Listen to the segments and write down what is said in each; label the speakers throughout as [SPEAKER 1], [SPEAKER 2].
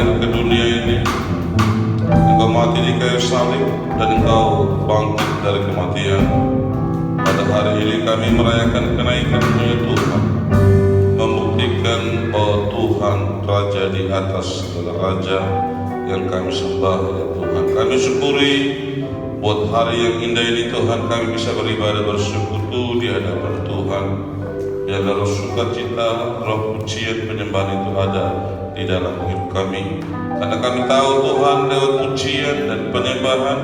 [SPEAKER 1] lahir ke dunia ini, Engkau mati di kayu salib, dan Engkau bangkit dari kematian. Pada hari ini kami merayakan kenaikan-Mu ya Tuhan, membuktikan bahwa Tuhan Raja di atas segala raja yang kami sembah ya Tuhan. Kami syukuri buat hari yang indah ini Tuhan, kami bisa beribadah bersekutu di hadapan Tuhan. Biarlah roh sukacita, roh pujian, penyembahan itu ada di dalam hidup kami. Karena kami tahu Tuhan, lewat pujian dan penyembahan,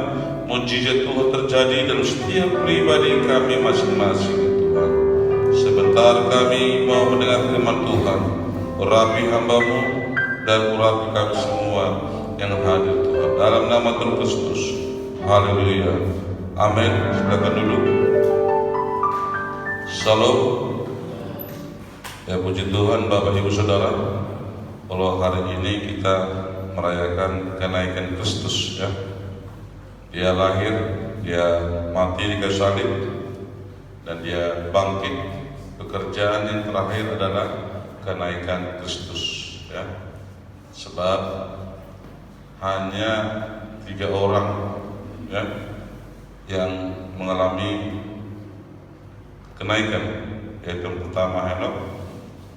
[SPEAKER 1] mujizat Tuhan terjadi dalam setiap pribadi kami masing-masing ya Tuhan. Sebentar kami mau mendengar firman Tuhan. Urapi hamba-Mu dan urapi kami semua yang hadir Tuhan. Dalam nama Tuhan Kristus. Haleluya. Amin. Silakan duduk. Salam. Ya puji Tuhan Bapak Ibu Saudara, kalau hari ini kita merayakan kenaikan Kristus ya. Dia lahir, dia mati di kayu salib, dan dia bangkit. Pekerjaan yang terakhir adalah kenaikan Kristus ya. Sebab hanya 3 orang ya yang mengalami kenaikan, yaitu yang pertama Henok,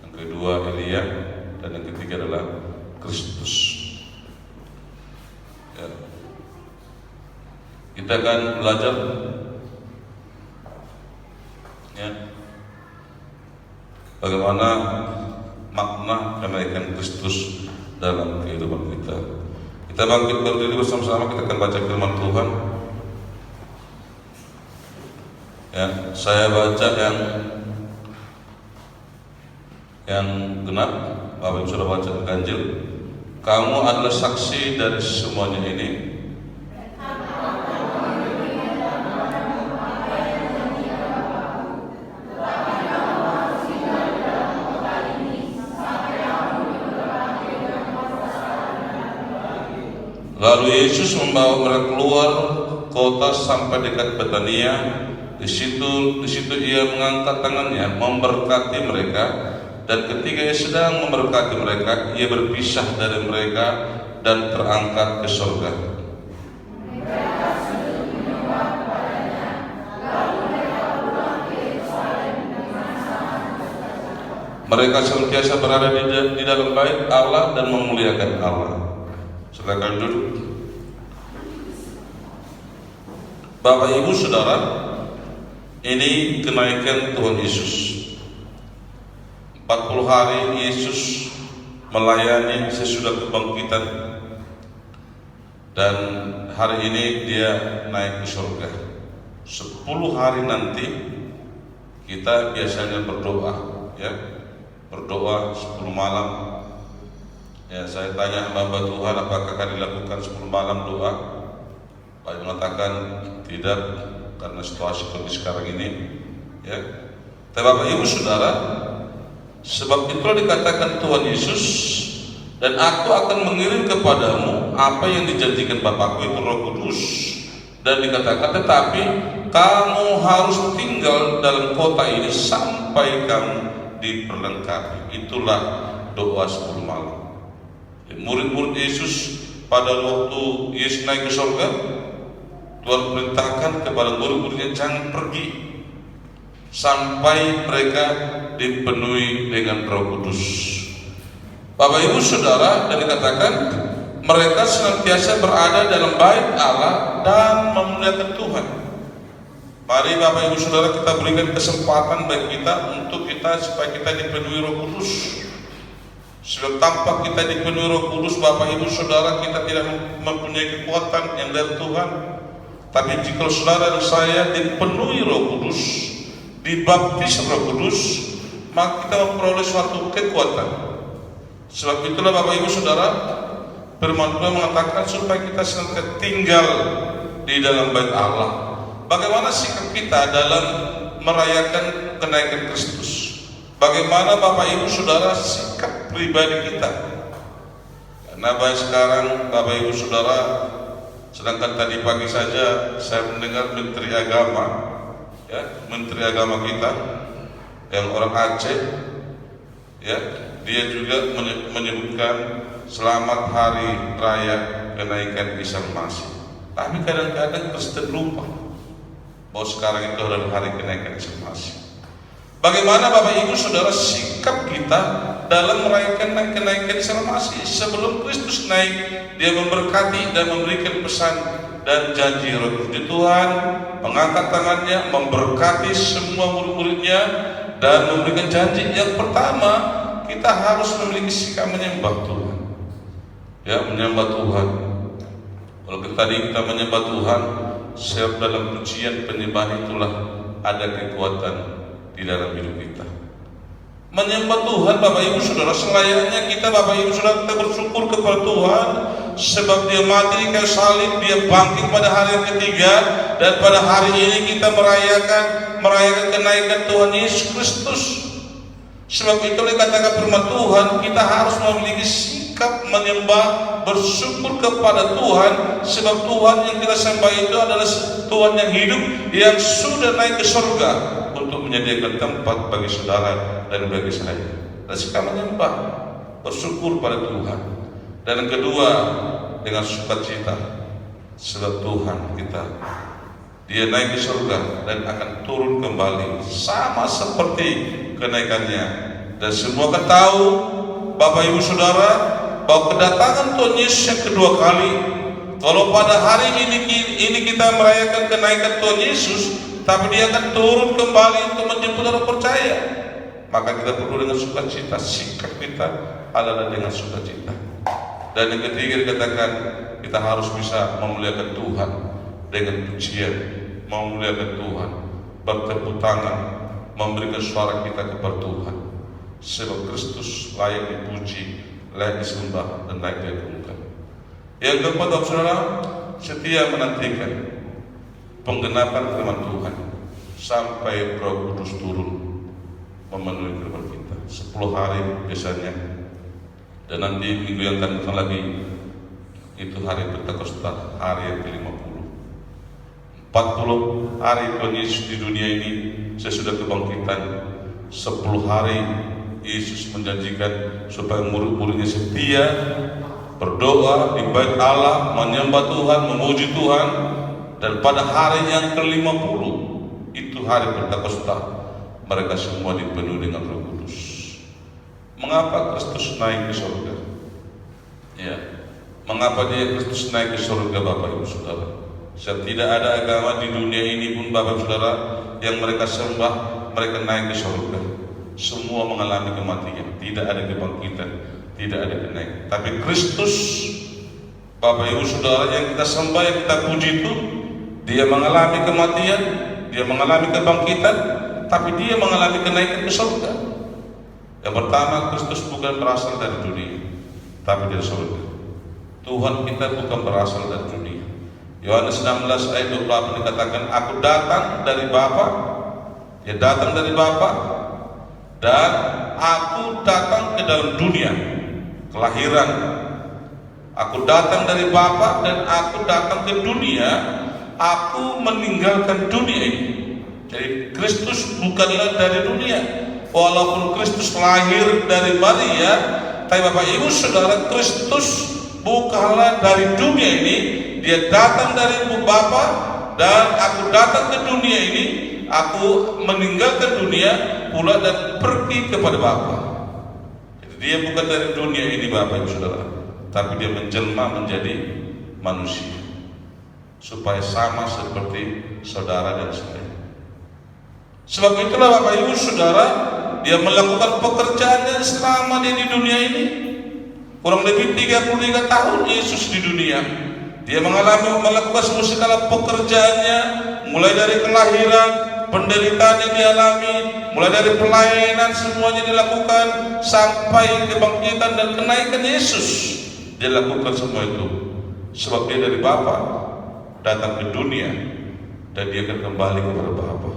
[SPEAKER 1] yang kedua Elia, dan yang ketiga adalah Kristus ya. Kita akan belajar ya, bagaimana makna kenaikan Kristus dalam kehidupan kita. Kita bangkit berdiri bersama-sama, kita akan baca firman Tuhan ya. Saya baca yang genap, Bapak Ibu sudah baca ganjil. Kamu adalah saksi dari semuanya ini. Lalu Yesus membawa mereka keluar kota sampai dekat Betania. Di situ ia mengangkat tangannya memberkati mereka, dan ketika ia sedang memberkati mereka, ia berpisah dari mereka dan terangkat ke surga. Mereka senantiasa berada di dalam bait Allah dan memuliakan Allah. Silakan duduk. Bapak Ibu Saudara, ini kenaikan Tuhan Yesus. 40 hari Yesus melayani sesudah kebangkitan, dan hari ini dia naik ke surga. 10 hari nanti kita biasanya berdoa ya, berdoa 10 malam. Ya, saya tanya hamba Tuhan, apakah akan dilakukan 10 malam doa? Banyak mengatakan tidak, karena situasi kondisi sekarang ini ya. Tapi Bapak Ibu Saudara, sebab itulah dikatakan Tuhan Yesus, dan aku akan mengirim kepadamu apa yang dijanjikan Bapakku, itu Roh Kudus. Dan dikatakan, tetapi kamu harus tinggal dalam kota ini sampai kamu diperlengkapi. Itulah doa 10 malam. Murid-murid Yesus pada waktu Yesus naik ke surga, Tuhan perintahkan kepada murid-muridnya jangan pergi sampai mereka dipenuhi dengan Roh Kudus. Bapak Ibu Saudara, dan dikatakan mereka senantiasa berada dalam bait Allah dan memuliakan Tuhan. Mari Bapak Ibu Saudara, kita berikan kesempatan bagi kita untuk supaya kita dipenuhi Roh Kudus. Sebab tanpa kita dipenuhi Roh Kudus, Bapak Ibu Saudara, kita tidak mempunyai kekuatan yang dari Tuhan. Tapi jika saudara dan saya dipenuhi Roh Kudus, dibaptis Roh Kudus, maka kita memperoleh suatu kekuatan. Sebab itulah Bapak Ibu Saudara, firman Tuhan mengatakan supaya kita senantiasa tinggal di dalam bait Allah. Bagaimana sikap kita dalam merayakan kenaikan Kristus? Bagaimana Bapak Ibu Saudara sikap pribadi kita? Karena baik sekarang Bapak Ibu Saudara, sedangkan tadi pagi saja saya mendengar Menteri Agama ya, Menteri Agama kita yang orang Aceh ya, dia juga menyebutkan selamat hari raya kenaikan Isa Masih. Tapi kadang-kadang Kristen lupa bahwa sekarang itu adalah hari kenaikan Isa Masih. Bagaimana Bapak Ibu Saudara sikap kita dalam merayakan kenaikan Isa Masih? Sebelum Kristus naik, dia memberkati dan memberikan pesan dan janji Roh Kudus Tuhan, mengangkat tangannya, memberkati semua murid-muridnya, dan memberikan janji. Yang pertama, kita harus memiliki sikap menyembah Tuhan. Ya, menyembah Tuhan. Kalau tadi kita menyembah Tuhan, sebab dalam pujian penyembahan itulah ada kekuatan di dalam hidup kita. Menyembah Tuhan Bapak Ibu Saudara, selayaknya kita Bapak Ibu Saudara kita bersyukur kepada Tuhan, sebab dia mati di kayu salib, dia bangkit pada hari yang ketiga, dan pada hari ini kita merayakan kenaikan Tuhan Yesus Kristus. Sebab itu dikatakan firman Tuhan, kita harus memiliki sikap menyembah, bersyukur kepada Tuhan, sebab Tuhan yang kita sembah itu adalah Tuhan yang hidup, yang sudah naik ke surga untuk menyediakan tempat bagi saudara dan bagi saya. Dan sikap menyembah, bersyukur pada Tuhan. Dan yang kedua, dengan sukacita, sebab Tuhan kita, dia naik ke surga dan akan turun kembali sama seperti kenaikannya. Dan semua kan tahu Bapak Ibu Saudara bahwa kedatangan Tuhan Yesus yang kedua kali, kalau pada hari ini kita merayakan kenaikan Tuhan Yesus, tapi dia akan turun kembali untuk menjemput orang percaya, maka kita perlu dengan sukacita. Sikap kita adalah dengan sukacita. Dan yang ketiga dikatakan kita harus bisa memuliakan Tuhan dengan pujian, memuliakan Tuhan, bertepuk tangan, memberikan suara kita kepada Tuhan, sebab Kristus layak dipuji, layak disembah, dan layak diagungkan. Yang keempat, saudara, setia menantikan penggenapan firman Tuhan sampai Roh Kudus turun memenuhi kehidupan kita. 10 hari biasanya, dan nanti minggu yang akan datang lagi itu hari Pentakosta, hari yang ke-50. 40 hari Tuhan Yesus di dunia ini sesudah kebangkitan. 10 hari Yesus menjanjikan supaya murid-muridnya setia berdoa di bait Allah, menyembah Tuhan, memuji Tuhan. Dan pada hari yang ke-50 itu hari Pentakosta, mereka semua dipenuhi dengan Roh Kudus. Mengapa Kristus naik ke surga? Ya, mengapa dia Kristus naik ke surga Bapak Ibu Saudara? Sebab tidak ada agama di dunia ini pun Bapak Ibu Saudara yang mereka sembah, mereka naik ke surga. Semua mengalami kematian, tidak ada kebangkitan, tidak ada kenaikan. Tapi Kristus Bapak Ibu Saudara yang kita sembah, yang kita puji itu, dia mengalami kematian, dia mengalami kebangkitan, tapi dia mengalami kenaikan ke surga. Yang pertama, Kristus bukan berasal dari dunia, tapi dari surga. Tuhan kita bukan berasal dari dunia. Yohanes 16 ayat 28 dikatakan, aku datang dari Bapa, dia datang dari Bapa, dan aku datang ke dalam dunia, kelahiran. Aku datang dari Bapa dan aku datang ke dunia, aku meninggalkan dunia ini. Jadi Kristus bukanlah dari dunia. Walaupun Kristus lahir dari Maria, tapi Bapak Ibu Saudara, Kristus bukanlah dari dunia ini. Dia datang dari Bapa, dan aku datang ke dunia ini, aku meninggalkan dunia pula dan pergi kepada Bapa. Jadi dia bukan dari dunia ini Bapak Ibu Saudara, tapi dia menjelma menjadi manusia supaya sama seperti saudara dan saya. Sebab itulah Bapak Ibu Saudara, dia melakukan pekerjaannya selama dia di dunia ini. Kurang lebih 33 tahun Yesus di dunia. Dia melakukan semua segala pekerjaannya, mulai dari kelahiran, penderitaan yang dialami, mulai dari pelayanan, semuanya dilakukan sampai kebangkitan dan kenaikan Yesus. Dia lakukan semua itu sebab dia dari Bapa datang ke dunia, dan dia akan kembali kepada Bapa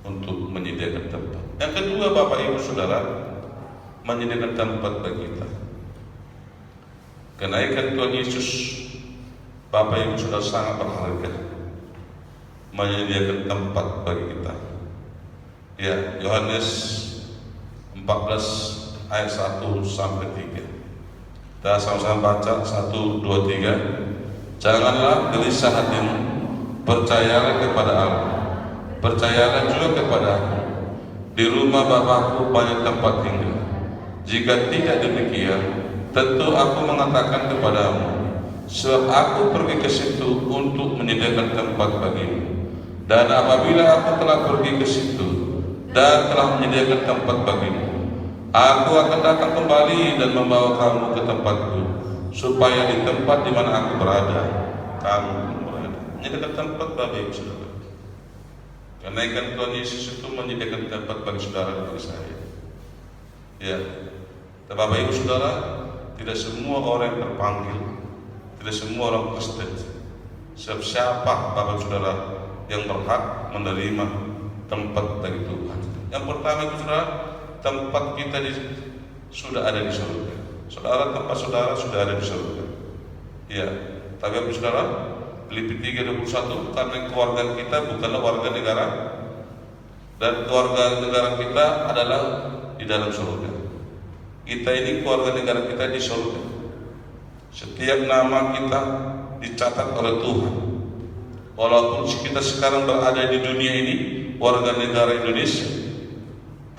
[SPEAKER 1] untuk menyediakan tempat. Yang kedua Bapak Ibu Saudara, menyediakan tempat bagi kita. Kenaikan Tuhan Yesus Bapak Ibu Saudara sangat berharga, menyediakan tempat bagi kita. Ya, Yohanes 14 ayat 1 sampai 3. Kita sama-sama baca 1, 2, 3. Janganlah gelisah hatimu, percayalah kepada Allah, percayalah juga kepada aku. Di rumah Bapakku banyak tempat tinggal. Jika tidak demikian, tentu aku mengatakan kepadamu, sebab aku pergi ke situ untuk menyediakan tempat bagimu. Dan apabila aku telah pergi ke situ dan telah menyediakan tempat bagimu, aku akan datang kembali dan membawa kamu ke tempatku, supaya di tempat di mana aku berada, kamu pun berada. Menyediakan tempat bagi saudara. Kenaikan Tuhan Yesus itu menyediakan tempat bagi saudara dan bagi saya. Ya, Bapak Ibu Saudara, tidak semua orang yang terpanggil, tidak semua orang Kristen. Siapa Bapak Saudara yang berhak menerima tempat dari Tuhan? Yang pertama itu saudara, tempat kita sudah ada di surga. Saudara, tempat saudara sudah ada di surga. Ya, tapi Bapak Saudara, Filipi 3:21, karena keluarga kita bukanlah warga negara, dan keluarga negara kita adalah di dalam surga. Kita ini keluarga negara kita di surga. Setiap nama kita dicatat oleh Tuhan. Walaupun kita sekarang berada di dunia ini warga negara Indonesia,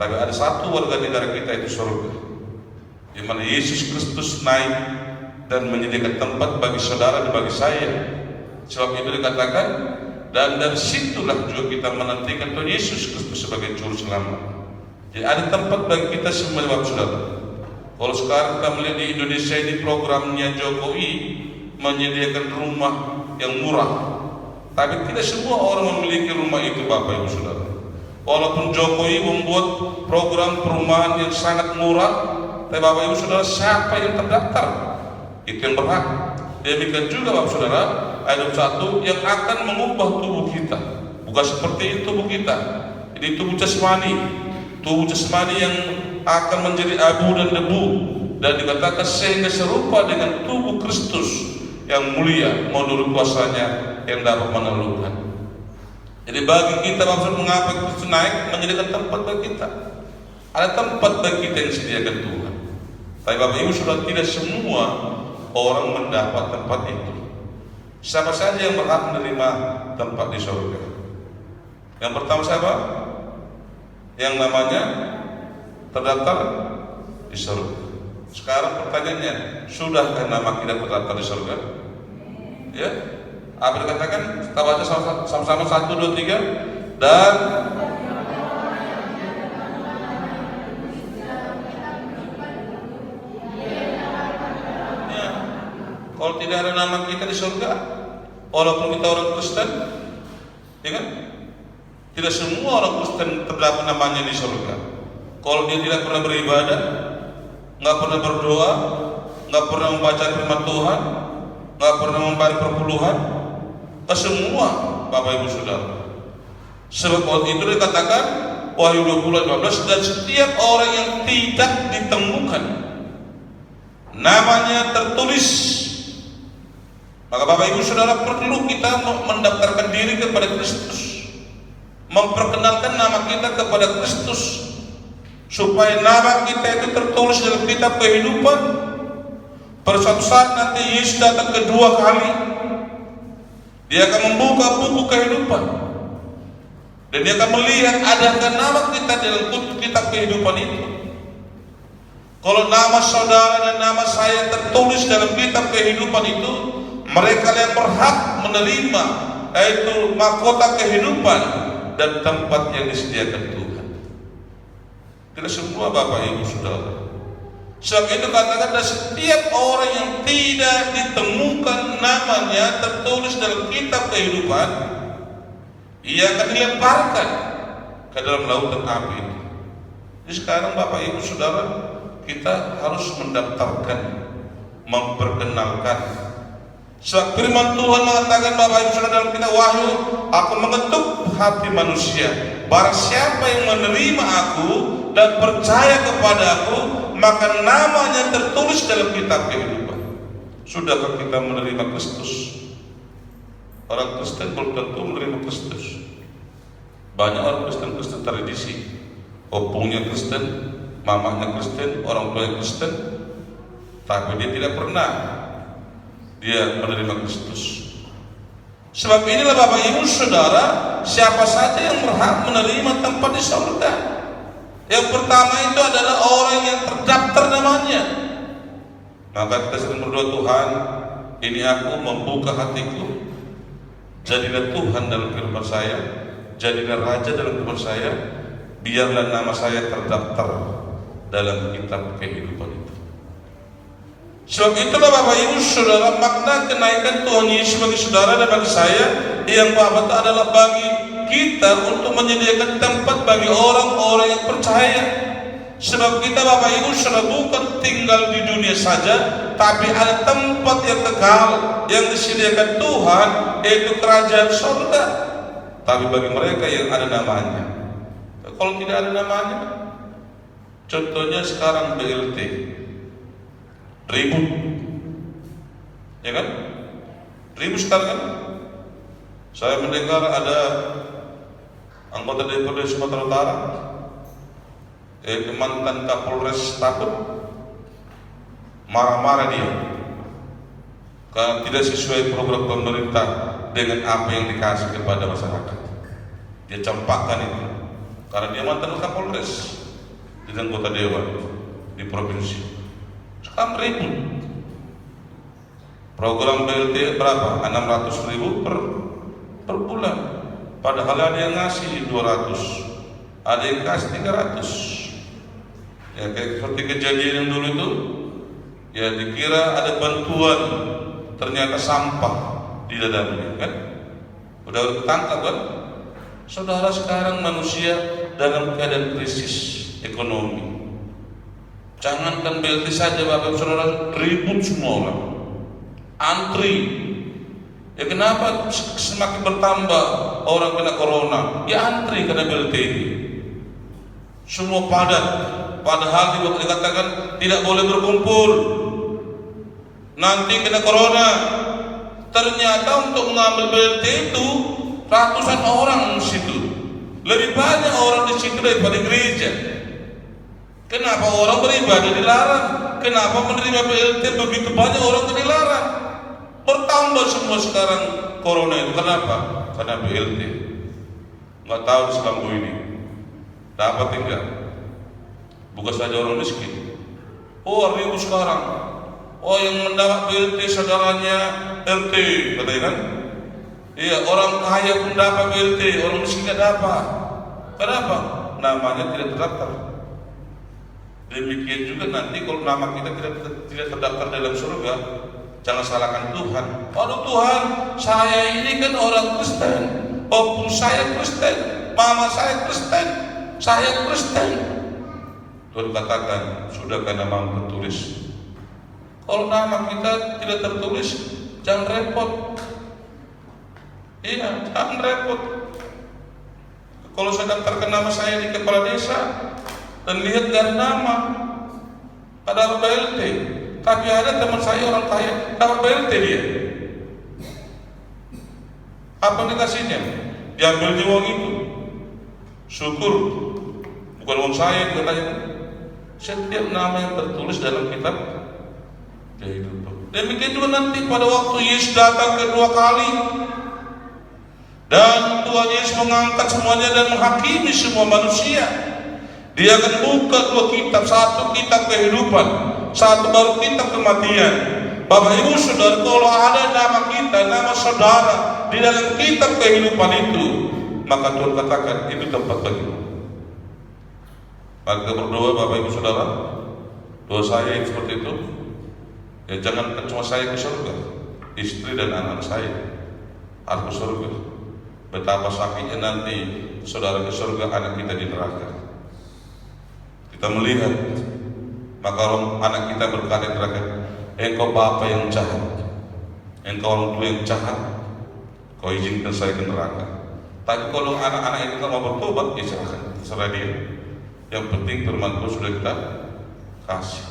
[SPEAKER 1] tapi ada satu warga negara kita itu surga, di mana Yesus Kristus naik dan menyediakan tempat bagi saudara dan bagi saya. Sebab itu dikatakan, dan dari situlah juga kita menantikan Tuhan Yesus Kristus sebagai juru selamat. Jadi ada tempat bagi kita semua, Bapak Saudara. Kalau sekarang kita melihat di Indonesia ini programnya Jokowi menyediakan rumah yang murah, tapi tidak semua orang memiliki rumah itu, Bapak Ibu Saudara. Walaupun Jokowi membuat program perumahan yang sangat murah, tapi Bapak Ibu Saudara, siapa yang terdaftar? Itu yang berhak. Demikian juga Bapak Saudara, ayat 1 yang akan mengubah tubuh kita. Bukan seperti tubuh kita. Ini tubuh jasmani yang akan menjadi abu dan debu, dan dikatakan sehingga serupa dengan tubuh Kristus yang mulia menurut kuasanya yang dapat menaklukkan. Jadi bagi kita Bapak Saudara, mengapa Kristus naik menjadikan tempat bagi kita? Ada tempat bagi kita yang disediakan Tuhan. Tapi Bapak Ibu Saudara, tidak semua orang mendapat tempat itu. Siapa saja yang berhak menerima tempat di surga? Yang pertama siapa? Yang namanya terdaftar di surga. Sekarang pertanyaannya, sudahkah nama kita terdaftar di surga? Ya, apa dikatakan? Kita baca sama-sama 1, 2, 3. Dan kalau tidak ada nama kita di surga, walaupun kita orang Kristen, ya kan? Tidak semua orang Kristen terdapat namanya di surga. Kalau dia tidak pernah beribadah, nggak pernah berdoa, nggak pernah membaca firman Tuhan, nggak pernah membayar perpuluhan, ke semua Bapak Ibu Saudara. Sebab waktu itu dikatakan Wahyu 20:15, dan setiap orang yang tidak ditemukan namanya tertulis, maka Bapak Ibu Saudara perlu kita mendaftarkan diri kepada Kristus, memperkenalkan nama kita kepada Kristus, supaya nama kita itu tertulis dalam kitab kehidupan. Pada suatu saat nanti Yesus datang kedua kali, dia akan membuka buku kehidupan, dan dia akan melihat adakah nama kita dalam kitab kehidupan itu. Kalau nama saudara dan nama saya tertulis dalam kitab kehidupan itu, mereka yang berhak menerima, yaitu mahkota kehidupan dan tempat yang disediakan Tuhan. Tidak semua Bapak Ibu Saudara. Sebab itu katakan, setiap orang yang tidak ditemukan namanya tertulis dalam kitab kehidupan, ia akan dilemparkan ke dalam lautan api itu. Jadi sekarang Bapak Ibu Saudara, kita harus mendaftarkan, memperkenalkan. Sebab firman Tuhan mengatakan Bapak Ibu Saudara dalam kitab Wahyu, aku mengetuk hati manusia, barang siapa yang menerima aku dan percaya kepada aku, maka namanya tertulis dalam kitab kehidupan. Sudahkah kita menerima Kristus? Orang Kristen belum tentu menerima Kristus. Banyak orang Kristen tradisi, opungnya Kristen, mamanya Kristen, orang tuanya Kristen, tapi dia tidak pernah dia menerima Kristus. Sebab inilah Bapak Ibu Saudara, siapa saja yang berhak menerima tempat di surga. Yang pertama itu adalah orang yang terdaftar namanya. Maka kita sering berdoa, Tuhan, ini aku membuka hatiku, jadilah Tuhan dalam kehidupan saya, jadilah Raja dalam kehidupan saya, biarlah nama saya terdaftar dalam kitab kehidupan itu. Sebab itulah Bapak Ibu Saudara, makna kenaikan Tuhan Yesus bagi saudara dan bagi saya yang Bapak adalah bagi kita untuk menyediakan tempat bagi orang-orang yang percaya. Sebab kita Bapak Ibu Saudara bukan tinggal di dunia saja, tapi ada tempat yang kekal yang disediakan Tuhan, yaitu kerajaan surga. Tapi bagi mereka yang ada namanya. Kalau tidak ada namanya, contohnya sekarang BLT ribut, ya kan? Ribut sekarang kan? Saya mendengar ada anggota DPRD Sumatera Utara, mantan Kapolres takut, marah-marah dia karena tidak sesuai program pemerintah dengan apa yang dikasih kepada masyarakat. Dia campakkan itu karena dia mantan Kapolres di anggota dewan di provinsi. Sekarang ribut. Program BLT berapa? 600.000 per bulan. Padahal ada yang ngasih 200, ada yang kasih 300. Ya kayak seperti kejadian yang dulu itu, ya dikira ada bantuan, ternyata sampah di dalamnya, kan? Udah ketangkap kan? Saudara, sekarang manusia dalam keadaan krisis ekonomi. Jangankan BLT saja Bapak Saudara, ribut semua orang, antri. Ya kenapa semakin bertambah orang kena corona? Ya antri karena BLT ini. Semua padat, padahal dikatakan tidak boleh berkumpul, nanti kena corona. Ternyata untuk mengambil BLT itu ratusan orang di situ, lebih banyak orang di situ daripada gereja. Kenapa orang beribadah dilarang? Kenapa menerima BLT begitu banyak orang dilarang? Bertambah semua sekarang corona itu. Kenapa? Karena BLT. Nggak tahu di Selangor ini dapat enggak? Bukan saja orang miskin. Oh, ribu sekarang. Oh, yang mendapat BLT saudaranya RT, katanya kan? Iya, orang kaya pun dapat BLT, orang miskin nggak dapat. Kenapa? Namanya tidak terdaftar. Demikian juga nanti kalau nama kita tidak terdaftar dalam surga, jangan salahkan Tuhan. Waduh Tuhan, saya ini kan orang Kristen, opung saya Kristen, mama saya Kristen, saya Kristen. Tuhan katakan, sudahkah nama tertulis? Kalau nama kita tidak tertulis, jangan repot. Iya, jangan repot. Kalau saya daftarkan nama saya di kepala desa dan lihat dari nama ada BLT, tapi ada teman saya orang kaya dapat BLT dia. Apa dikasihnya? Diambil di uang itu. Syukur, bukan uang saya katanya. Setiap nama yang tertulis dalam kitab kehidupan. Demikian juga nanti pada waktu Yesus datang kedua kali dan Tuhan Yesus mengangkat semuanya dan menghakimi semua manusia. Dia akan buka dua kitab, satu kitab kehidupan, satu baru kitab kematian. Bapak Ibu Saudara, kalau ada nama kita, nama saudara di dalam kitab kehidupan itu, maka Tuhan katakan itu tempat bagimu. Maka berdoa Bapak Ibu Saudara, doa saya seperti itu. Ya jangan cuma saya ke surga, istri dan anak saya harus ke surga. Betapa sakitnya nanti saudara ke surga, anak kita di neraka. Kita melihat, maka anak kita berkata di neraka, engkau bapak yang jahat, engkau orang tua yang jahat, kau izinkan saya ke neraka. Tapi kalau anak-anak itu mau bertobat, ya silahkan, terserah dia. Yang penting firman Tuhan sudah kita kasih.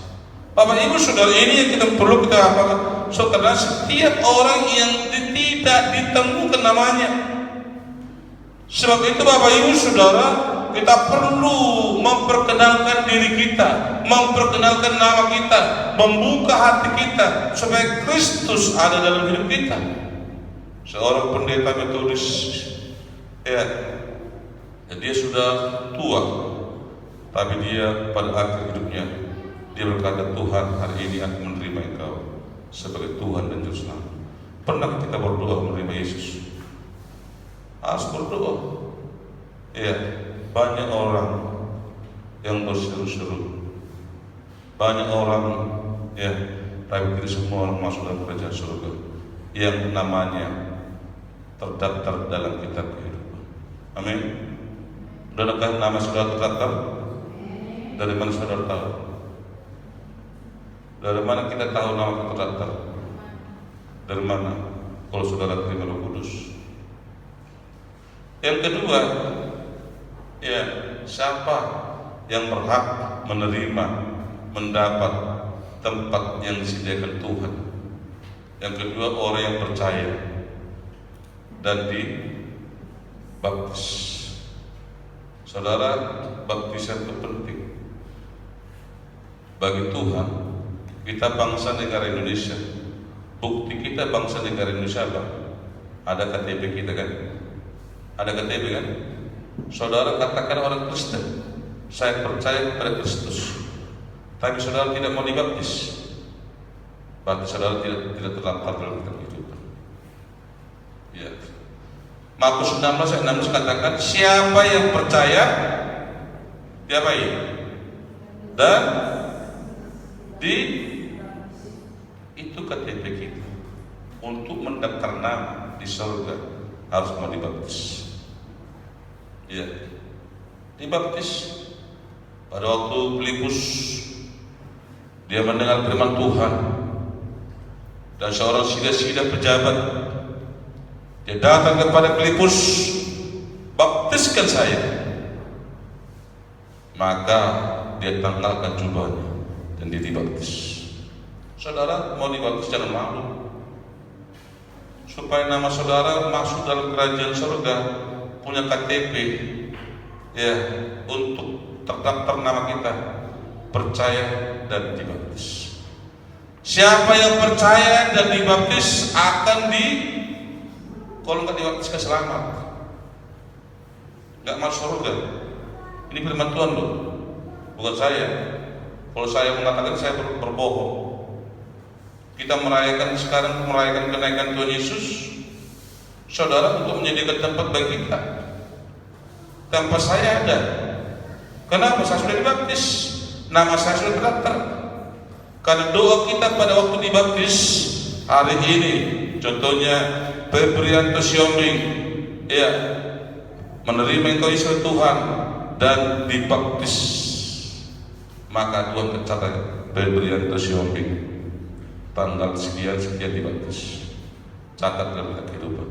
[SPEAKER 1] Bapak Ibu Saudara, ini yang kita perlu kita apakan? Saudara, setiap orang yang tidak ditemukan namanya. Sebab itu Bapak Ibu Saudara, kita perlu memperkenalkan diri kita, memperkenalkan nama kita, membuka hati kita supaya Kristus ada dalam hidup kita. Seorang pendeta metodis, ya, dia sudah tua, tapi dia pada akhir hidupnya dia berkata, Tuhan, hari ini aku menerima Engkau sebagai Tuhan dan Juru Selamat. Pernah kita berdoa menerima Yesus? Harus berdoa. Ya, banyak orang yang berseru-seru, banyak orang, ya, tapi tidak semua orang masuk dalam kerajaan surga yang namanya terdaftar dalam kitab kehidupan. Amin. Adakah nama saudara terdaftar? Dari mana saudara tahu? Dari mana kita tahu nama kita terdaftar? Dari mana? Kalau saudara terima Roh Kudus. Yang kedua, ya, siapa yang berhak menerima, mendapat tempat yang disediakan Tuhan? Yang kedua, orang yang percaya dan dibaptis. Saudara, baptisan itu penting bagi Tuhan. Kita bangsa negara Indonesia. Bukti kita bangsa negara Indonesia apa? Ada KTP kita kan? Ada KTP kan? Saudara katakan orang Kristen, saya percaya kepada Kristus, tapi saudara tidak mau dibaptis, berarti saudara tidak terdaftar dalam kitab kehidupan. Ya. Markus 16 ayat 16 katakan, siapa yang percaya diapain? Dan itu KTP kita untuk mendaftar nama di surga harus mau dibaptis. Ya, dibaptis. Pada waktu Filipus dia mendengar firman Tuhan dan seorang sida-sida pejabat, dia datang kepada Filipus, baptiskan saya. Maka dia tanggalkan jubahnya dan dia dibaptis. Saudara mau dibaptis jangan malu, supaya nama saudara masuk dalam kerajaan surga, punya KTP, ya, untuk terdaftar nama kita, percaya dan dibaptis. Siapa yang percaya dan dibaptis akan kalau nggak dibaptis ke selamat, nggak masuk surga. Ini firman Tuhan loh, bukan saya. Kalau saya mengatakan saya berbohong. Kita sekarang merayakan kenaikan Tuhan Yesus, saudara, untuk menyediakan tempat bagi kita. Tanpa saya ada. Kenapa? Saya sudah dibaptis, nama saya sudah terdaftar. Karena doa kita pada waktu dibaptis hari ini, contohnya Febrianto Siombing, ya, menerima Engkau Yesus Tuhan dan dibaptis, maka Tuhan mencatat Febrianto Siombing tanggal sekian dibaptis, catat dalam kehidupan.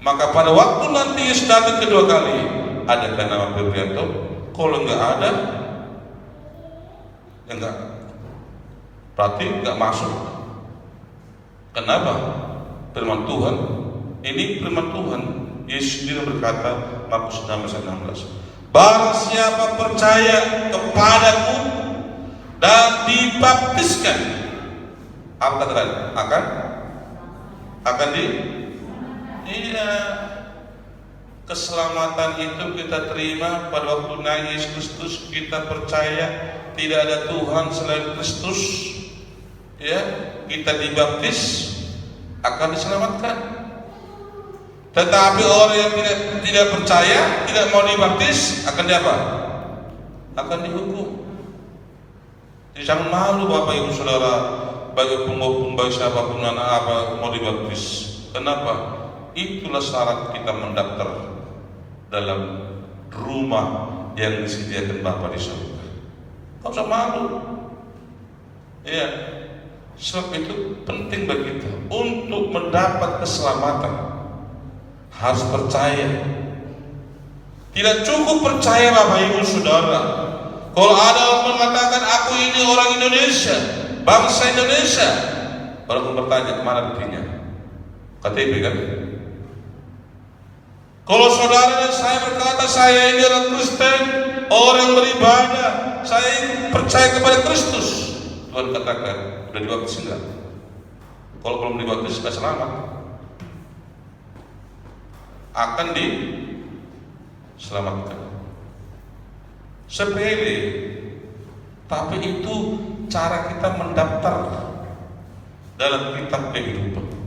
[SPEAKER 1] Maka pada waktu nanti Yesus datang kedua kali, adakah nama Febrianto? Kalau enggak ada, ya enggak, berarti enggak masuk. Kenapa? Firman Tuhan, ini firman Tuhan. Yesus sendiri berkata, Markus 16:16, barang siapa percaya kepadaku dan dibaptiskan, apa katakan? Akan iya, keselamatan itu kita terima pada waktu naik Yesus Kristus. Kita percaya tidak ada Tuhan selain Kristus, ya, kita dibaptis akan diselamatkan. Tetapi orang yang tidak percaya, tidak mau dibaptis, akan diapa? Akan dihukum. Jangan malu Bapak Ibu Saudara, bagi pembawa siapapun anak apa mau dibaptis. Kenapa? Itulah syarat kita mendaftar dalam rumah yang disediakan Bapa di surga. Tak usah malu. Ya, sebab itu penting bagi kita untuk mendapat keselamatan. Harus percaya. Tidak cukup percaya Bapak Ibu Saudara. Kalau ada orang mengatakan aku ini orang Indonesia, bangsa Indonesia, baru bertanya mana buktinya? KTP kan? Kalau saudara dan saya berkata saya ini adalah Kristen, orang beribadah, saya percaya kepada Kristus, Tuhan katakan, udah dibaptis enggak? Kalau belum dibaptis enggak selamat. Akan diselamatkan. Sepele, tapi itu cara kita mendaftar dalam kitab kehidupan.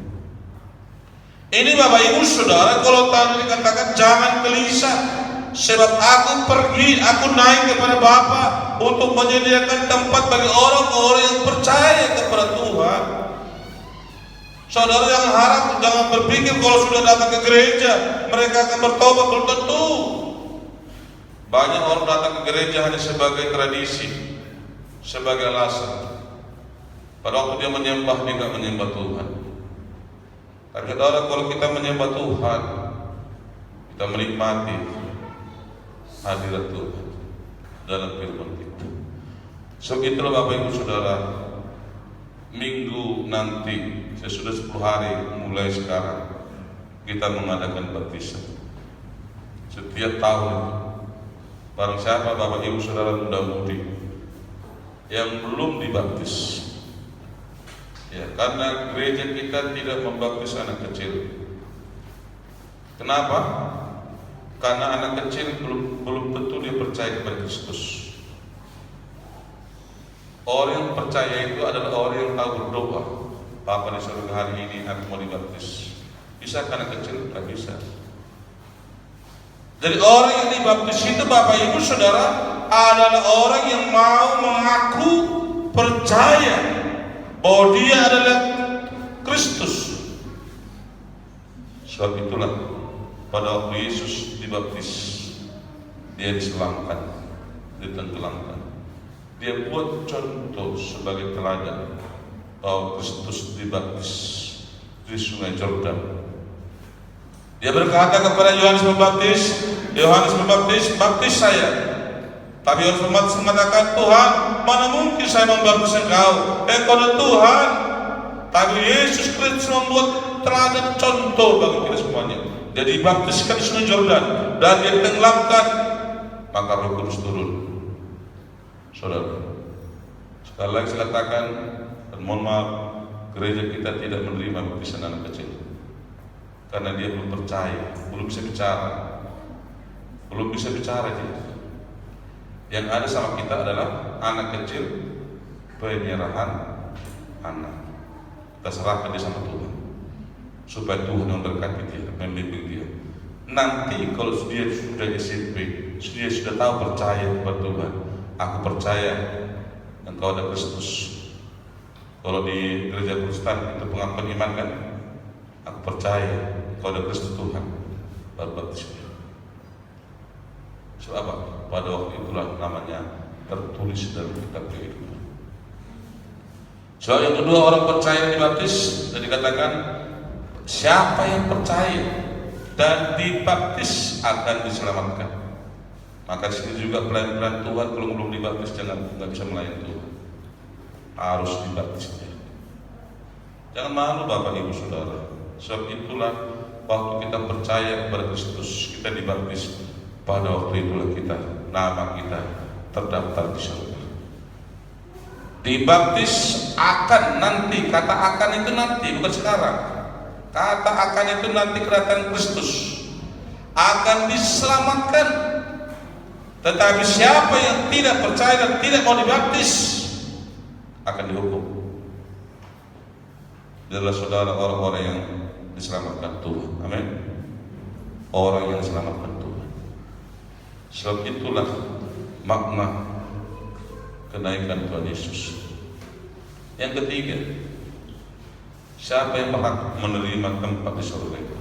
[SPEAKER 1] Ini Bapak Ibu Saudara, kalau tadi dikatakan jangan gelisah, sebab aku pergi, aku naik kepada Bapa untuk menyediakan tempat bagi orang-orang yang percaya kepada Tuhan. Saudara jangan harap, jangan berpikir kalau sudah datang ke gereja mereka akan bertobat, belum tentu. Banyak orang datang ke gereja hanya sebagai tradisi, sebagai alasan. Pada waktu dia menyembah, dia tidak menyembah Tuhan. Tapi saudara, kalau kita menyembah Tuhan, kita menikmati hadirat Tuhan dalam kehidupan kita. Sebab itulah Bapak Ibu Saudara, minggu nanti, sesudah 10 hari mulai sekarang, kita mengadakan baptisan. Setiap tahun itu, barang siapa Bapak Ibu Saudara muda-mudi yang belum dibaptis, ya, karena gereja kita tidak membaptis anak kecil. Kenapa? Karena anak kecil belum tentu dia percaya kepada Kristus. Orang yang percaya itu adalah orang yang tahu berdoa. Bapa di surga, hari ini aku mau dibaptis. Bisa kan anak kecil? Tidak bisa. Jadi orang yang dibaptis itu Bapak Ibu Saudara adalah orang yang mau mengaku percaya bahwa dia adalah Kristus. Sebab itulah pada waktu Yesus dibaptis, dia diselamkan, ditenggelamkan. Dia buat contoh sebagai teladan bahwa Kristus dibaptis di Sungai Yordan. Dia berkata kepada Yohanes Pembaptis, baptis saya. Tapi Yohanes Pembaptis mengatakan, Tuhan, mana mungkin saya membaptis engkau? Engkau adalah Tuhan. Tapi Yesus Kristus membuat teladan contoh bagi kita semuanya. Dia dibaptiskan di Sungai Yordan dan dia ditenggelamkan, maka Roh Kudus turun. Saudara, sekali lagi saya katakan, dan mohon maaf, gereja kita tidak menerima baptisan anak kecil karena dia belum percaya, belum bisa bicara dia. Yang ada sama kita adalah anak kecil, penyerahan anak. Kita serahkan dia sama Tuhan, supaya Tuhan yang berkati dia, membimbing dia. Nanti kalau dia sudah SMP, dia sudah tahu percaya kepada Tuhan, aku percaya engkau ada Kristus. Kalau di gereja Kristen itu pengakuan iman kan, aku percaya engkau ada Kristus Tuhan, baru baptis dia. Sebab apa? Pada waktu itulah namanya tertulis dalam kitab kehidupan. Soal yang kedua, orang percaya dibaptis, dan dikatakan siapa yang percaya dan dibaptis akan diselamatkan. Maka sini juga pelayan-pelayan Tuhan kalau belum dibaptis nggak bisa melayani Tuhan, harus dibaptis. Jangan malu Bapak Ibu Saudara. Sebab itulah waktu kita percaya kepada Kristus, kita dibaptis, pada waktu itulah kita, nama kita terdaftar di surga. Dibaptis akan nanti, kata akan itu nanti, bukan sekarang. Kata akan itu nanti kedatangan Kristus, akan diselamatkan. Tetapi siapa yang tidak percaya dan tidak mau dibaptis akan dihukum. Adalah saudara orang-orang yang diselamatkan Tuhan. Amin. Orang yang diselamatkan Tuhan. Sebab itulah makna kenaikan Tuhan Yesus. Yang ketiga, siapa yang berhak menerima tempat di surga itu?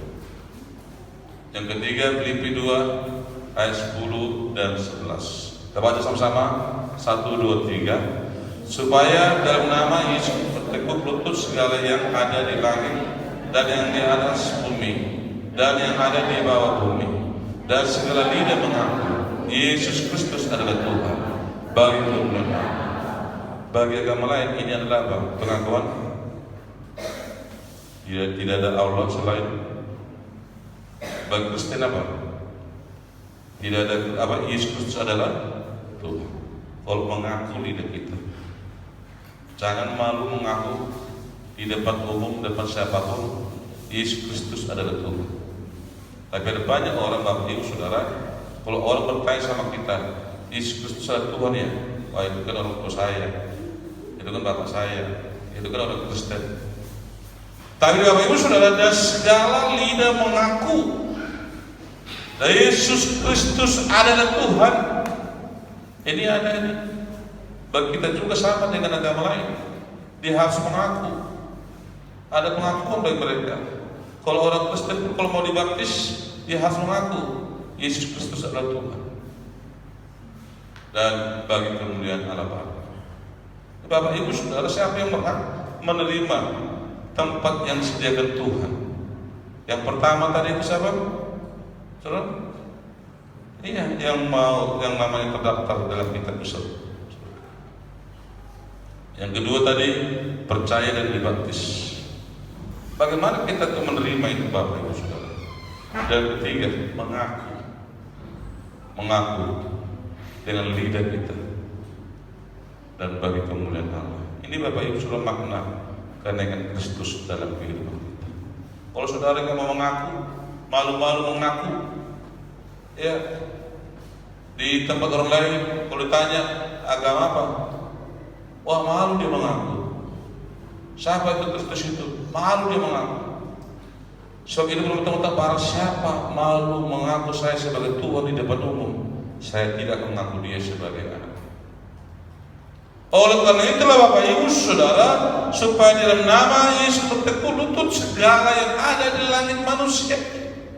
[SPEAKER 1] Yang ketiga, Filipi 2 ayat 10 dan 11. Kita baca sama-sama. 1, 2, 3. Supaya dalam nama Yesus bertekuk lutut segala yang ada di langit dan yang di atas bumi dan yang ada di bawah bumi, dan segala lidah mengaku Yesus Kristus adalah Tuhan, bagi kemuliaan. Bagi agama lain ini adalah apa? Pengakuan tidak ada Allah selain bagi Kristen apa? Tidak ada apa, Yesus Kristus adalah Tuhan. Kalau mengaku lidah kita, jangan malu mengaku di depan umum, depan siapapun, Yesus Kristus adalah Tuhan. Tapi ada banyak orang, Bapak Ibu Saudara, kalau orang bertanya sama kita, Yesus Kristus adalah Tuhan ya? Wah, itu kan orang tua saya, itu kan bapak saya, itu kan orang Kristen. Tapi Bapak Ibu Saudara, dan segala lidah mengaku Yesus Kristus adalah Tuhan. Ini ada ini. Bagi kita juga sama dengan agama lain. Dia harus mengaku. Ada pengakuan bagi mereka. Kalau orang Kristen, kalau mau dibaptis, dia harus mengaku Yesus Kristus adalah Tuhan. Dan bagi kemuliaan Allah Bapa. Bapak Ibu Saudara, siapa yang berhak menerima tempat yang disediakan Tuhan? Yang pertama tadi itu siapa? Saudara? Iya, yang mau, yang namanya terdaftar dalam kitab besar. Yang kedua tadi, percaya dan dibaptis. Bagaimana kita menerima itu, Bapak Ibu Saudara? Dan ketiga, mengaku dengan lidah kita dan bagi kemuliaan Allah. Ini Bapak Ibu Saudara makna kenaikan Kristus dalam kehidupan kita. Kalau saudara yang mau mengaku, malu-malu mengaku, ya di tempat orang lain, kalau ditanya agama apa, wah malu dia mengaku. Siapa itu Kristus itu? Malu dia mengaku. Sebab itu belum tahu para siapa malu mengaku saya sebagai Tuhan di depan umum. Saya tidak mengaku dia sebagai anak. Oleh karena itulah Bapak Ibu Saudara, supaya dalam nama Yesus bertekuk lutut segala yang ada di langit manusia.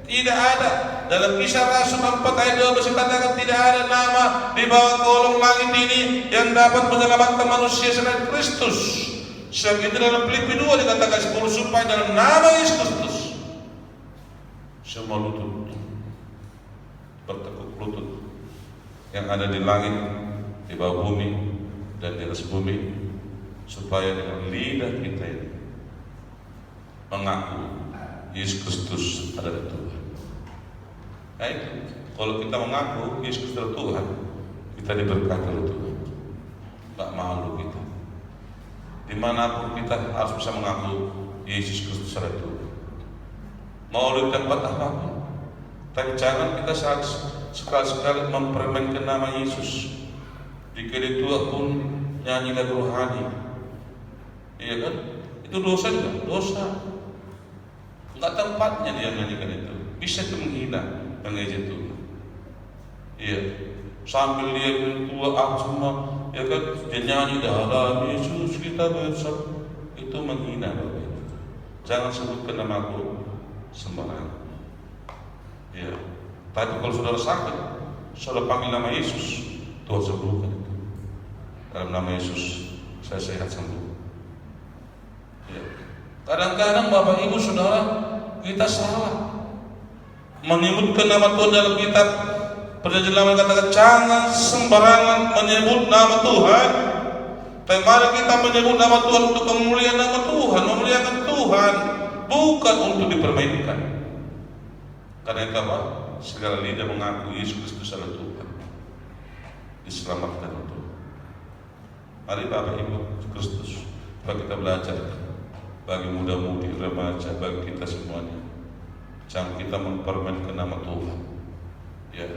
[SPEAKER 1] Tidak ada. Dalam Kisah Rasul 4 ayat 12 dikatakan tidak ada nama di bawah kolong langit ini yang dapat menyelamatkan manusia selain Kristus. Sebab itu dalam Filipi 2 dikatakan supaya dalam nama Yesus Kristus semua lutut bertekuk lutut yang ada di langit, di bawah bumi dan di atas bumi, supaya dengan lidah kita ini mengaku Yesus Kristus adalah Tuhan. Nah itu, kalau kita mengaku Yesus Kristus adalah Tuhan, kita diberkati oleh Tuhan. Tak malu kita. Dimanapun kita harus bisa mengaku Yesus Kristus adalah Tuhan. Mau di tempat apapun, tapi jangan kita sekali-sekali mempermainkan nama Yesus. Jika di tua pun nyanyi lagu rohani, iya kan? Itu dosa juga, dosa. Enggak tempatnya dia nyanyikan itu. Bisa itu menghina, mengejek Tuhan. Iya, sambil dia tua semua, ya kan? Dia nyanyi dalam Yesus kita bersama, itu menghina Bapak. Jangan sebutkan nama aku sembarangan. Iya. Tapi kalau saudara sakit, saudara panggil nama Yesus, Tuhan sembuhkan itu. Dalam nama Yesus, saya sehat sembuh. Ya. Kadang-kadang Bapak Ibu Saudara, kita salah menyebutkan nama Tuhan dalam kitab Perjanjian katakan jangan sembarangan menyebut nama Tuhan. Tapi mari kita menyebut nama Tuhan untuk memuliakan nama Tuhan, memuliakan Tuhan, bukan untuk dipermainkan. Karena itu apa? Segala lidah mengaku Yesus Kristus adalah Tuhan, diselamatkan itu. Mari Bapak Ibu Kristus, supaya kita belajar bagi muda-mudi, remaja, bagi kita semuanya. Jangan kita mempermainkan nama Tuhan. Ya,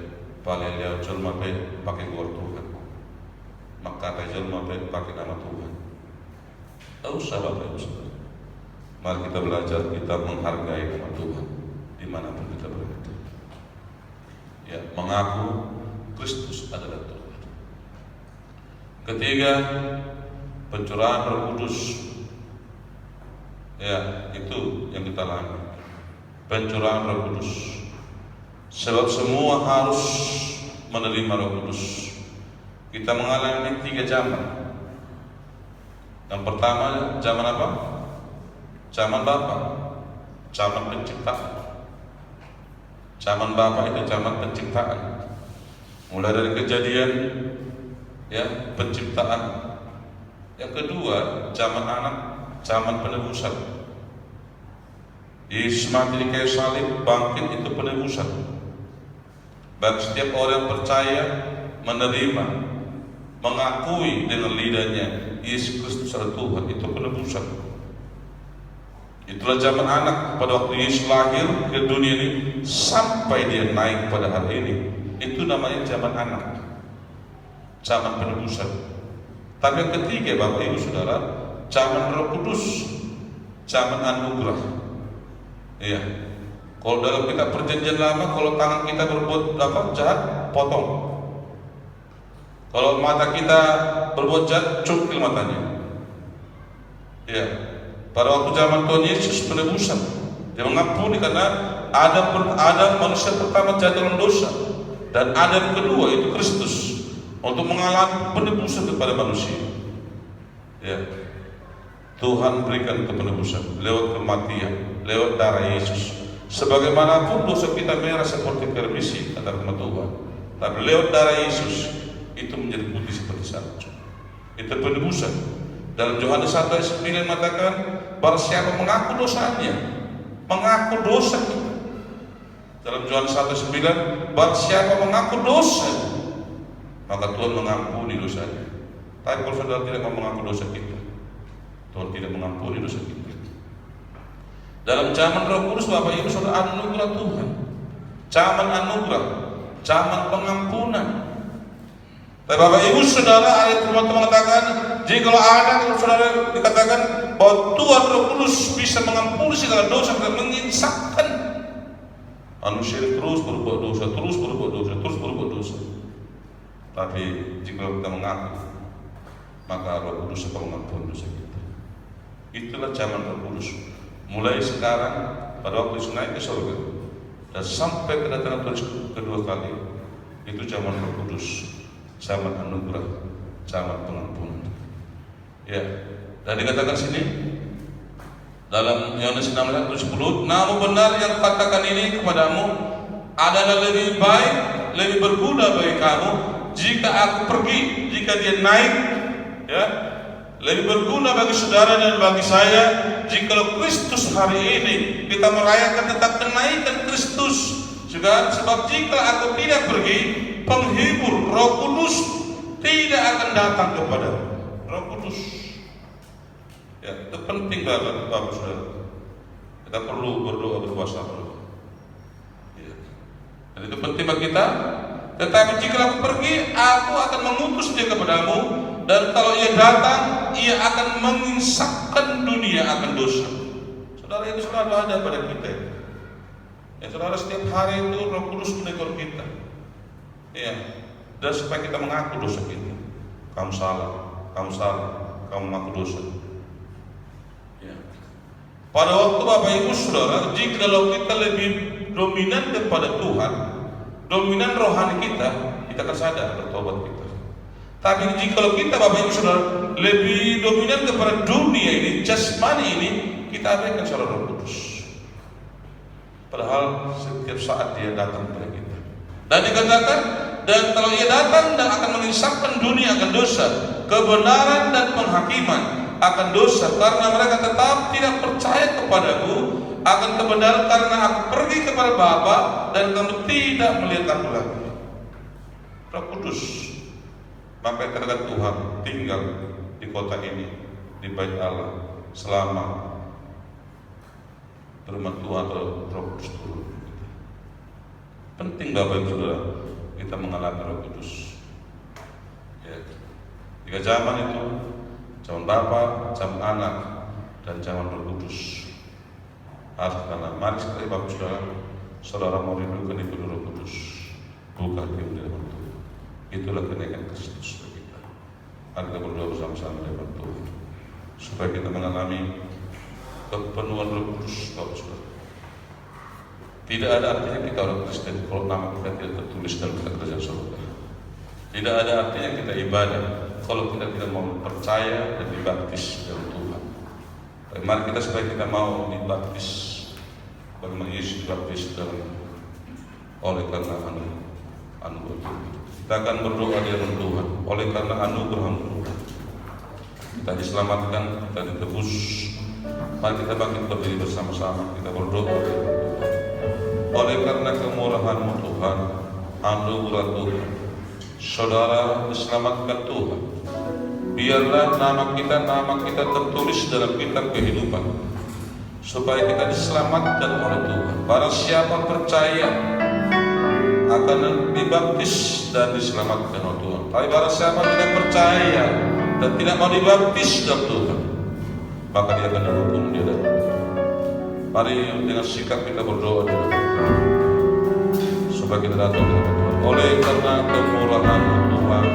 [SPEAKER 1] paling dia jelma pakai gor Tuhan, maka jelma pakai nama Tuhan. Tak usah Bapak Ibu Saudara. Mari kita belajar, kita menghargai nama Tuhan dimanapun kita berada. Ya, mengaku Kristus adalah Tuhan. Ketiga, pencurahan Roh Kudus. Ya, itu yang kita alami. Pencurahan Roh Kudus. Sebab semua harus menerima Roh Kudus. Kita mengalami 3 zaman. Yang pertama, zaman apa? Zaman Bapa, zaman penciptaan. Zaman Bapa itu zaman penciptaan. Mulai dari kejadian, ya, penciptaan. Yang kedua, zaman anak, zaman penebusan. Yesus mati di kayu salib, bangkit, itu penebusan. Bagi setiap orang yang percaya, menerima, mengakui dengan lidahnya Yesus Kristus adalah Tuhan, itu penebusan. Itulah zaman anak pada waktu Yesus lahir ke dunia ini sampai dia naik pada hari ini. Itu namanya zaman anak, zaman penebusan. Tapi yang ketiga, Bapak Ibu Saudara, zaman Roh Kudus, zaman anugerah. Iya. Kalau dalam kitab Perjanjian Lama, kalau tangan kita berbuat jahat, potong. Kalau mata kita berbuat jahat, cukil matanya. Iya. Pada waktu zaman Tuhan Yesus penebusan, dia mengampuni karena ada manusia pertama jatuh dalam dosa, dan Adam kedua itu Kristus untuk mengalami penebusan kepada manusia. Ya. Tuhan berikan penebusan lewat kematian, lewat darah Yesus. Sebagaimanapun dosa kita merah seperti permisi kata firman Tuhan, tapi lewat darah Yesus itu menjadi putih seperti salju. Itu penebusan. Dalam Yohanes 1 ayat 9 mengatakan, barang siapa mengaku dosanya, mengaku dosa kita. Dalam Yohanes 1 ayat 9, barang siapa mengaku dosa, maka Tuhan mengampuni dosanya. Tapi kalau saudara tidak mau mengaku dosa kita, Tuhan tidak mengampuni dosa kita. Dalam zaman Roh Kudus, Bapak Ibu Saudara, anugerah Tuhan, zaman anugerah, zaman pengampunan. Tapi Bapak Ibu Saudara, ayat teman-teman mengatakan, jika kalau ada saudara dikatakan bahwa Tuhan Roh Kudus bisa mengampuni segala dosa dan menginsafkan manusia terus berbuat dosa, terus berbuat dosa, terus berbuat dosa. Tapi jika kita mengaku, maka Roh Kudus akan mengampuni dosa kita. Itulah zaman Roh Kudus. Mulai sekarang pada waktu Yesus naik ke surga dan sampai kedatangan Tuhan kedua kali, itu zaman Roh Kudus, zaman anugerah, zaman pengampunan. Ya, dan dikatakan sini dalam Yohanes 16 ayat 10, namun benar yang katakan ini kepadamu adalah lebih baik, lebih berguna bagi kamu jika aku pergi, jika dia naik, ya. Lebih berguna bagi saudara dan bagi saya jika Kristus hari ini kita merayakan tentang kenaikan Kristus. Juga sebab jika aku tidak pergi, penghibur Roh Kudus tidak akan datang kepada Roh Kudus. Ya, itu penting banget Bapak Saudara. Kita perlu berdoa berpuasa. Ya. Dan itu penting bagi kita. Tetapi jika aku pergi, aku akan mengutus dia kepadamu. Dan kalau ia datang, ia akan menginsafkan dunia akan dosa. Saudara, itu selalu ada pada kita. Ya, saudara, setiap hari itu Roh Kudus menegur kita. Ya, dan supaya kita mengaku dosa kita. Kamu salah, kamu mengaku dosa. Ya. Pada waktu Bapak Ibu Saudara, jikalau kita lebih dominan kepada Tuhan, dominan rohani kita akan sadar bertobat kita. Tapi jika kita Bapak Ibu Saudara lebih dominan kepada dunia ini, jasmani ini, kita abaikan suara Roh Kudus. Padahal setiap saat dia datang kepada kita. Dan dikatakan, dan kalau ia datang dan akan menginsafkan dunia akan dosa, kebenaran dan penghakiman akan dosa, karena mereka tetap tidak percaya kepadaku, akan kebenaran karena aku pergi kepada Bapa dan kamu tidak melihat aku lagi. Roh Kudus, maka katakan Tuhan tinggal di kota ini, di bait Allah, selama firman Tuhan atau Roh Kudus turun. Penting Bapak Ibu Saudara kita mengalami Roh Kudus. Ya. Tiga zaman itu, zaman Bapa, zaman Anak, dan zaman Roh Kudus. Harus karena mari sekali Bapak Saudara, saudara mau rindukan itu Roh Kudus, bukan di dalam Tuhan. Itulah kenaikan Kristus bagi kita. Mari kita berdoa bersama-sama di depan Tuhan, supaya kita mengalami kepenuhan Roh Kudus, Bapak Saudara. Tidak ada artinya kita orang Kristen kalau nama kita tidak tertulis dalam kitab kerajaan surga. Tidak ada artinya kita ibadah kalau kita tidak mau percaya dan dibaptis dalam Tuhan. Tapi mari kita supaya kita mau dibaptis, bagaimana Yesus dibaptis dalam oleh karena anugerah Tuhan. Kita akan berdoa di dalam Tuhan oleh karena anugerah Tuhan. Kita diselamatkan, kita ditebus Mari kita bangkit berdiri bersama-sama, kita berdoa. Oleh karena kemurahan-Mu Tuhan, anugerah Tuhan, saudara diselamatkan Tuhan. Biarlah nama kita tertulis dalam kitab kehidupan, supaya kita diselamatkan oleh Tuhan. Barang siapa percaya akan dibaptis dan diselamatkan oleh Tuhan. Tapi barang siapa tidak percaya dan tidak mau dibaptis dalam Tuhan, maka dia akan dihukum di dalam Tuhan. Mari dengan sikap kita berdoa di dalam Tuhan, supaya kita datang kepada Tuhan. Oleh karena kemurahan Tuhan,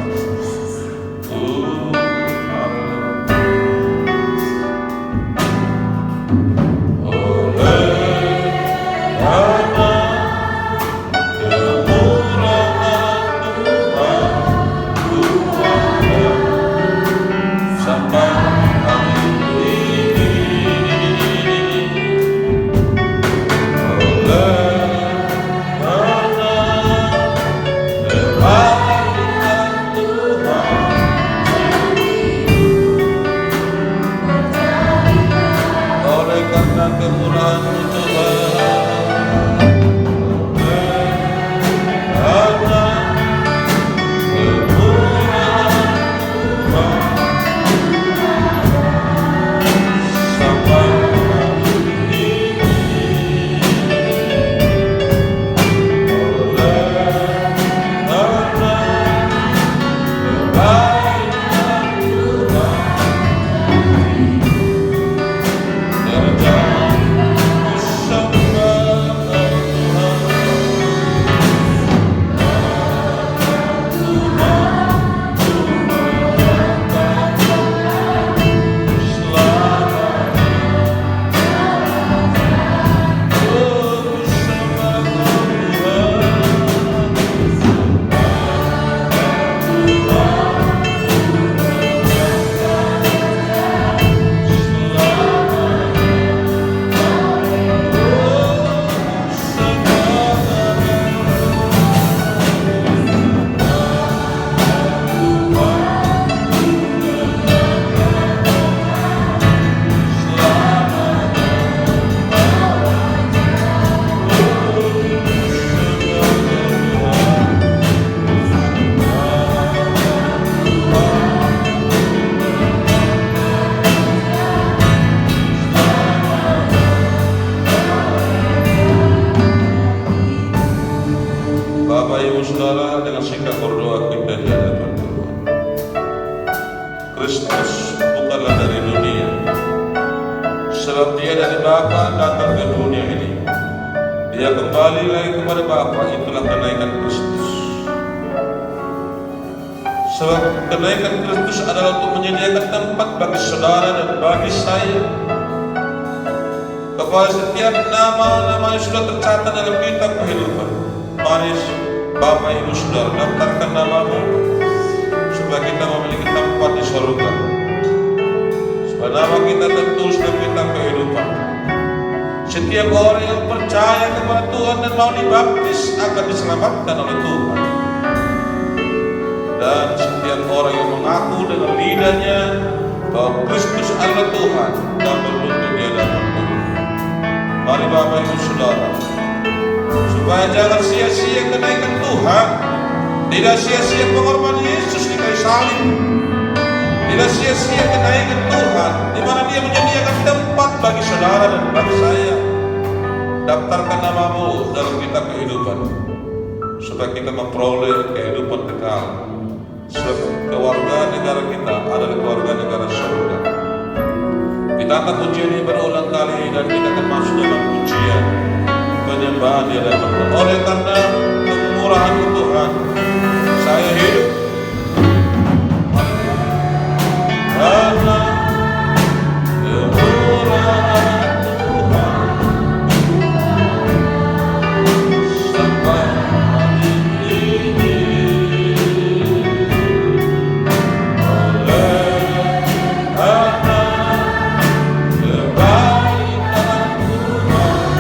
[SPEAKER 1] saudara, dengan sikap berdoa kita di hadapan Tuhan. Kristus bukanlah dari dunia, sebab Dia dari Bapa datang ke dunia ini. Dia kembali lagi kepada Bapa, itulah kenaikan Kristus. Sebab kenaikan Kristus adalah untuk menyediakan tempat bagi saudara dan bagi saya. Kepada setiap nama-nama yang sudah tercatat dalam kitab kehidupan, mari Bapak Ibu Saudara daftarkan namamu, supaya kita memiliki tempat di surga, supaya nama kita tertulis dalam kitab kehidupan. Setiap orang yang percaya kepada Tuhan dan mau dibaptis akan diselamatkan oleh Tuhan. Dan setiap orang yang mengaku dengan lidahnya bahwa Kristus adalah Tuhan dan berlutut di hadapan Tuhan. Mari Bapak Ibu Saudara, supaya jangan sia-sia kenaikan Tuhan, tidak sia-sia pengorbanan Yesus di kayu salib, tidak sia-sia kenaikan Tuhan, di mana Dia menyediakan tempat bagi saudara dan bagi saya. Daftarkan namamu dalam kitab kehidupan, supaya kita memperoleh kehidupan kekal. Sebab keluarga negara kita adalah keluarga negara surga. Kita akan ujian ini berulang kali, dan kita akan masuk dalam ujian penyembahan di hadapan Tuhan. Oleh karena kemurahan Tuhan, saya hidup karena kemurahan Tuhan sampai hari ini. Oleh karena kebaikan Tuhan,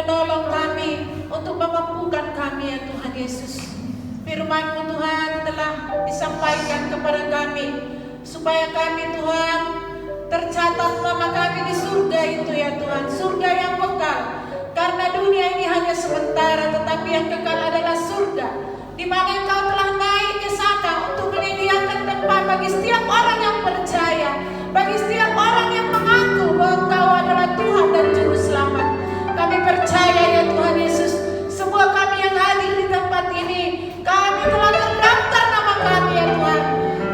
[SPEAKER 2] menolong kami, untuk memampukan kami ya Tuhan Yesus. Firman-Mu Tuhan telah disampaikan kepada kami, supaya kami Tuhan tercatat nama kami di surga itu ya Tuhan, surga yang kekal. Karena dunia ini hanya sementara, tetapi yang kekal adalah surga, di mana Engkau telah naik ke sana untuk menyediakan tempat bagi setiap orang yang percaya, bagi setiap orang yang mengaku bahwa Engkau adalah Tuhan dan Juru Selamat. Kami percaya ya Tuhan Yesus, semua kami yang hadir di tempat ini, kami telah terdaftar nama kami ya Tuhan.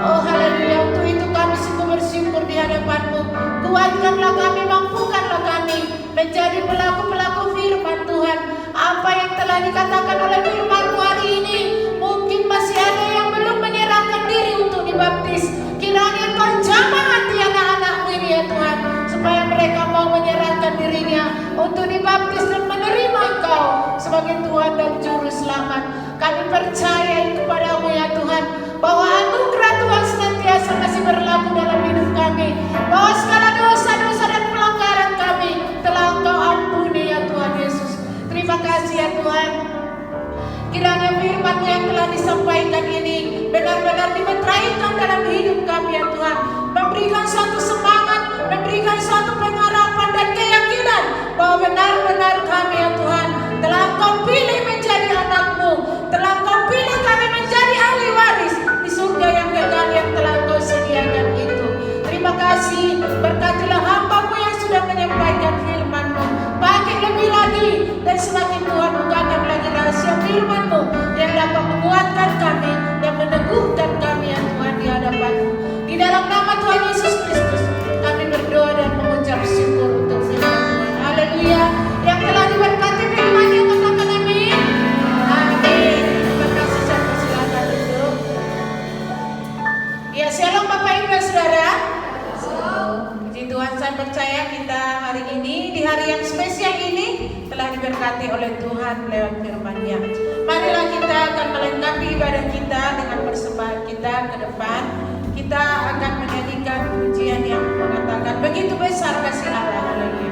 [SPEAKER 2] Oh haleluya, untuk itu kami sungguh bersyukur di hadapan-Mu. Kuatkanlah kami, mampukanlah kami menjadi pelaku-pelaku firman Tuhan. Apa yang telah dikatakan oleh firman-Mu hari ini, mungkin masih ada yang belum menyerahkan diri untuk dibaptis. Kiranya Engkau jamah hati anak-anak-Mu ini ya Tuhan, supaya mereka mau menyerahkan dirinya untuk dibaptis dan menerima Engkau sebagai Tuhan dan Juru Selamat. Kami percaya kepada-Mu ya Tuhan, bahwa anugerah Tuhan senantiasa masih berlaku dalam hidup kami, bahwa segala dosa-dosa dan pelanggaran kami telah Engkau ampuni ya Tuhan Yesus. Terima kasih ya Tuhan. Kiranya firman yang telah disampaikan ini benar-benar dimeteraikan dalam hidup kami ya Tuhan, memberikan suatu semangat, memberikan suatu pengharapan dan keyakinan bahwa benar-benar kami ya Tuhan telah Engkau pilih menjadi anak-Mu, telah Engkau pilih kami menjadi ahli waris di surga yang kekal yang telah Engkau sediakan itu. Terima kasih, berkatilah hamba-Mu yang sudah menyampaikan firman-Mu, pakai lebih lagi dan semakin Tuhan bukakan lagi rahasia firman-Mu yang dapat menguatkan kami dan meneguhkan kami ya Tuhan di hadapan-Mu. Di dalam nama Tuhan Yesus Kristus kami berdoa dan mengucap syukur untuk firman Tuhan. Haleluya. Yang telah diberkati firman-Nya katakan amin. Amin. Terima kasih, saya persilakan duduk. Ya, shalom Bapak Ibu dan Saudara. Puji Tuhan, saya percaya kita hari ini, di hari yang spesial ini, telah diberkati oleh Tuhan lewat firman-Nya. Marilah kita akan melengkapi ibadah kita dengan persembahan kita ke depan. Kita akan menyanyikan pujian yang mengatakan begitu besar kasih Allah. Haleluya.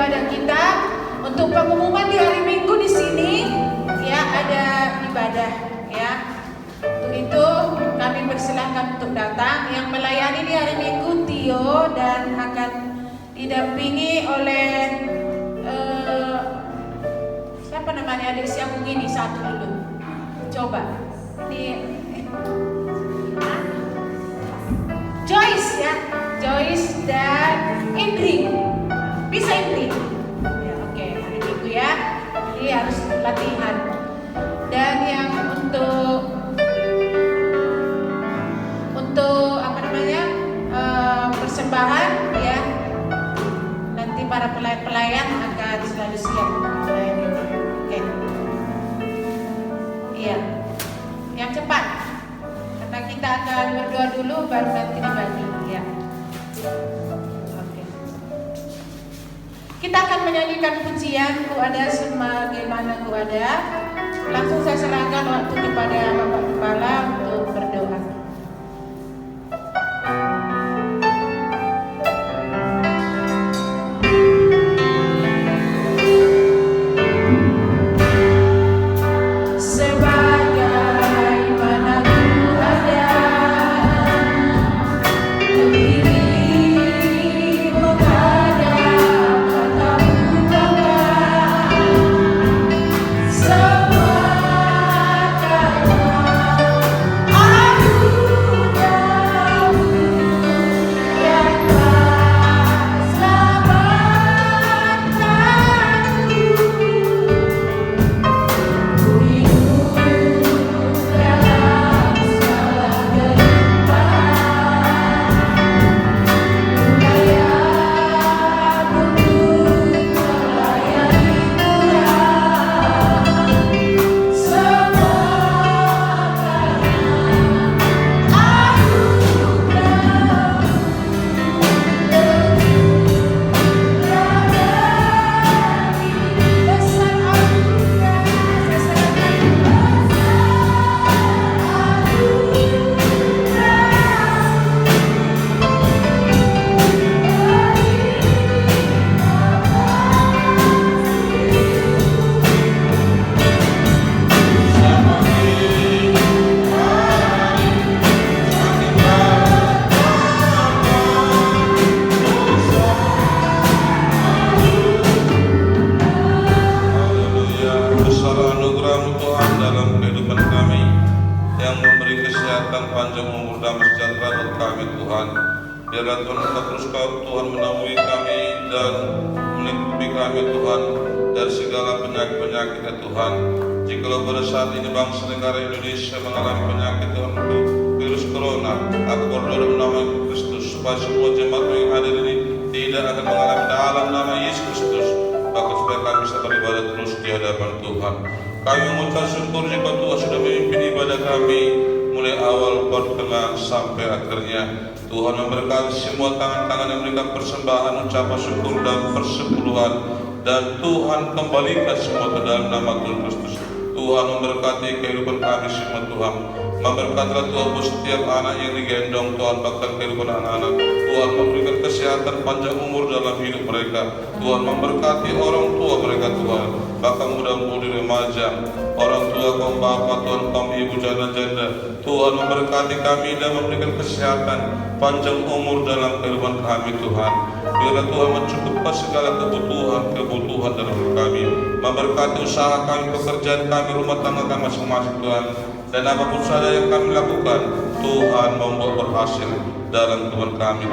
[SPEAKER 2] ibadah kita. Untuk pengumuman di hari Minggu di sini ya ada ibadah ya. Untuk itu kami persilahkan untuk datang. Yang melayani di hari Minggu Tio dan akan didampingi oleh siapa namanya, adik siang ini satu dulu. Coba Joyce ya, Joyce dan Indri. Bisa Indri? Ya, oke, hari Minggu ya. Jadi harus latihan. Dan yang untuk apa namanya persembahan ya, nanti para pelayan akan selalu siap melayani. Oke. Iya. Yang cepat. Karena kita akan berdoa dulu baru nanti dibagi ya. Oke. Kita akan menyanyikan pujian Ku Ada Sebagaimana Ku Ada. Langsung saya serahkan waktu kepada Bapak Kepala untuk berdoa.
[SPEAKER 1] Biarlah Tuhan engkau terus Tuhan menaungi kami dan melindungi kami Tuhan dari segala penyakit-penyakit ya Tuhan. Jikalau pada saat ini bangsa negara Indonesia mengalami penyakit Tuhan untuk virus corona, aku berdoa dalam nama Kristus supaya semua jemaat yang hadir ini tidak akan mengalami dalam nama Yesus Kristus, bahkan supaya kami bisa beribadah terus di hadapan Tuhan. Kami mengucap syukur jika Tuhan sudah memimpin ibadah kami mulai awal, pertengahan sampai akhirnya. Tuhan memberkati semua tangan-tangan yang memberikan persembahan, ucapan syukur dan persepuluhan, dan Tuhan kembalikan semua ke dalam nama Tuhan Kristus. Tuhan memberkati kehidupan kami semua Tuhan. Memberkatilah Tuhan buat setiap anak yang digendong Tuhan, bahkan kehidupan anak-anak. Tuhan memberikan kesehatan panjang umur dalam hidup mereka. Tuhan memberkati orang tua mereka Tuhan, bahkan muda-mudi remaja, orang tua kaum bapak Tuhan, kaum ibu janda-janda. Tuhan memberkati kami dan memberikan kesehatan panjang umur dalam kehidupan kami Tuhan. Biarlah Tuhan mencukupkan segala kebutuhan dalam hidup kami. Memberkati usaha kami, pekerjaan kami, rumah tangga kami masing-masing Tuhan. Dan apapun saja yang kami lakukan, Tuhan membuat berhasil dalam kehidupan kami.